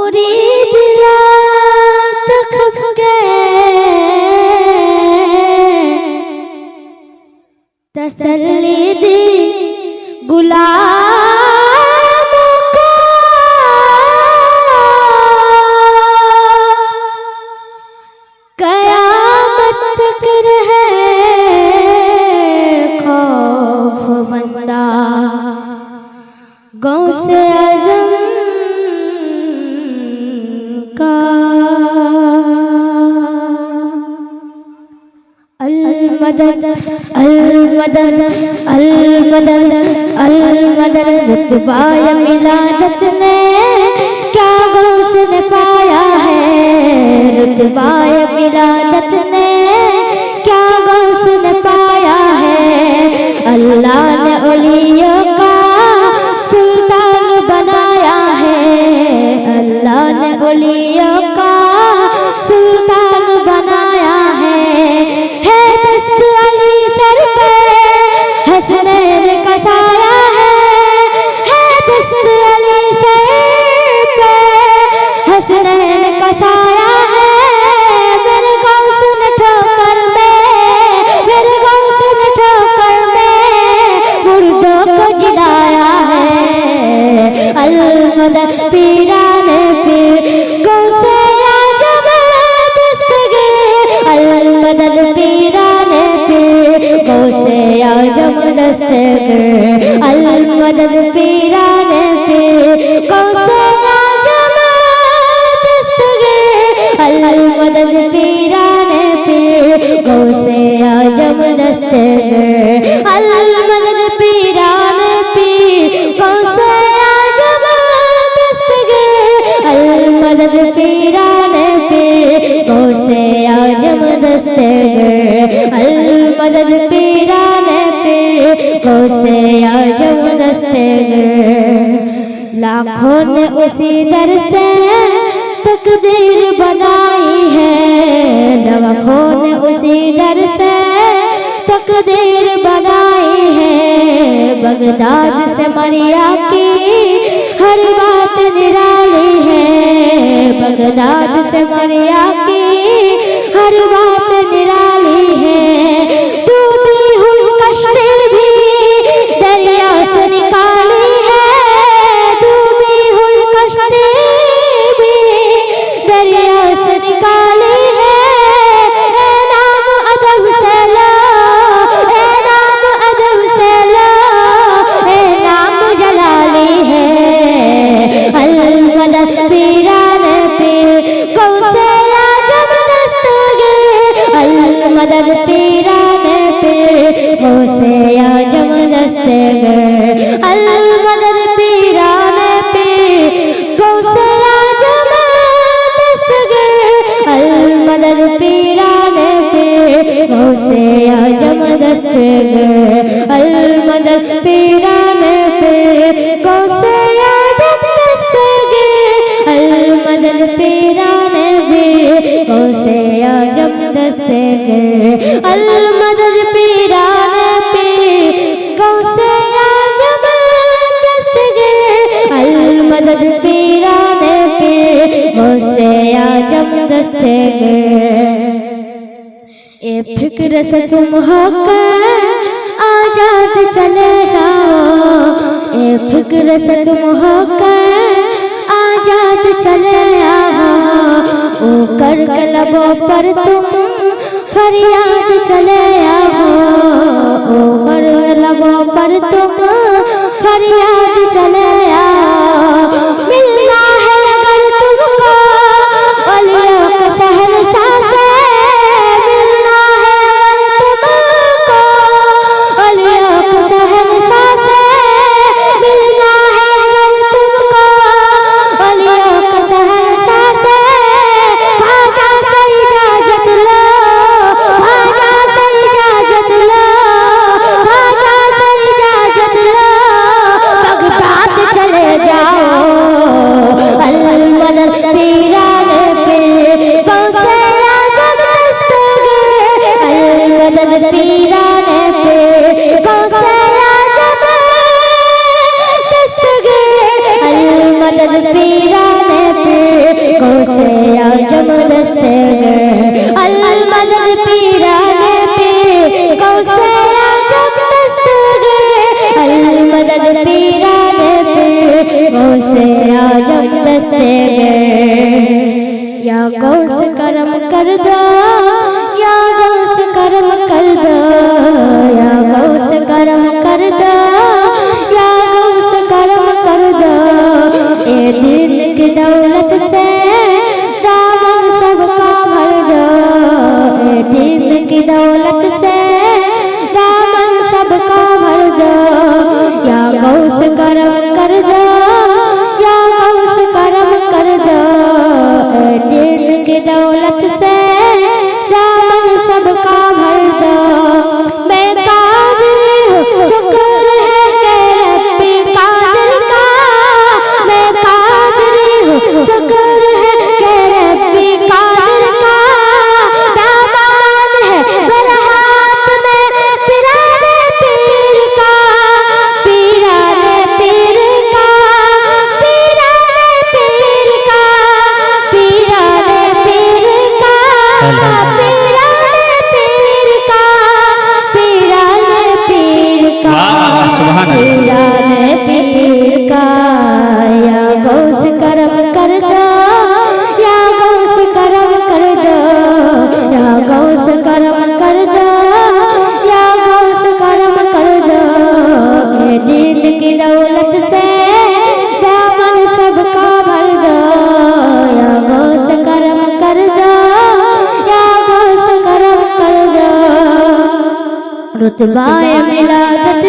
मुरीद रात खप गए, तसल्ली दी गुलामों को, क़यामत तक रहे खौफ बंदा गौसे आज़म का। अल-मदद अल-मदद अल-मदद अल-मदद, रुतबाए मिलादत ने क्या गौस ने पाया है, रुतबाए मिलादत ने क्या गौस ने पाया है। अल्लाह ने औलियों का सुल्तान बनाया है, अल्लाह ने औलियों का सुल्तान बनाया है। दस्त अली सर पर हसनैन का साया है दस्त अली सर पर हसनैन का साया है। मेरे गौस ने ठोकर में, मेरे गौस ने ठोकर में मुर्दों को जिलाया है। अल-मदद पीराने पीर गौसे आज़म दस्तगीर, अल-मदद पीराने पीर गौसे आज़म दस्तगीर, अल-मदद पीराने पीर गौसे आज़म दस्तगीर, अल-मदद पीराने पीर गौसे आज़म दस्तगीर, अल-मदद पीराने पीर गौसे आज़म दस्तगीर, अल-मदद पीराने पीर गौसे आज़म दस्तगीर, अल-मदद पीराने पीर गौसे आज़म दस्तगीर। लाखों ने उसी दर से तकदीर बनाई है, लाखों ने उसी दर से तकदीर बनाई है। बगदाद से मरिया की हर बात निराली है, बगदाद से मरिया की हर बात निराली है। डूबी हुई कश्ती भी दरिया से निकाली है, डूबी हुई कश्ती भी दरिया से निकाली है। ए नाम अदब से लो, ए नाम अदब से लो, ए नाम जलाली है। अल-मदद पीराने पीर गौसे आज़म दस्तगीर, अल-मदद पीराने पीर गौसे आज़म दस्तगीर, अल-मदद पीराने पीर गौसे आज़म दस्तगीर, अल-मदद पीराने पीर गौसे आज़म दस्तगीर, अल-मदद पीराने पीर गौसे आज़म दस्तगीर, अल-मदद पीराने पीर गौसे आज़म दस्तगीर, अल-मदद पीराने पीर गौसे आज़म दस्तगीर, अल-मदद पीराने पीर गौसे आज़म दस्तगीर। ए फिक्र से तुम होकर आजाद चले जाओ, ए फिक्र से तुम होकर आजाद चले आओ। ऊपर के लबों पर तुम फरियाद चले आओ, ऊपर के लबों पर तुम फरियाद चले आओ। मिलना है अगर तुमको औलियों के सहरसा से, मिलना है अगर तुमको औलियों के सहरसा से, मिलना है अगर तुमको औलियों के सहरसा से। भाजा से इजाजत लो, भाजा से इजाजत लो, भाजा से इजाजत लो। गौसे आजम दस्तगीर अल मदद पीराने पीर गौसे आजम दस्तगीर अल मदद पीराने पीर गौसे आजम दस्तगीर या गौस करम कर दो या गौस करम कर दो या गौस करम कर दो या गौस करम कर दो ए दिन की दौलत से दामन सबका भर दो ए दिन की दौलत से दामन सबका भर दो या गौस करम कर दो या गौस करम कर दो ए दिन की दौलत से दामन सबका भर दो मैं कादिर हूँ शुक्र है के रब्बी कादिर का मैं कादिर हूँ शुक्र है के रब्बी कादिर का दामन है मेरे हाथ में पीराने पीर का पीराने पीर का पीराने पीर का पीराने पीर का पीराने पीर का पीराने पीर का पीराने पीर का या गौस करम कर दो या गौस करम कर दो या गौस करम कर दो या गौस करम कर दो ए दिल की दौलत से दामन सबका भर दो या गौस करम कर दो या गौस करम कर दो रुतबाए मिलादत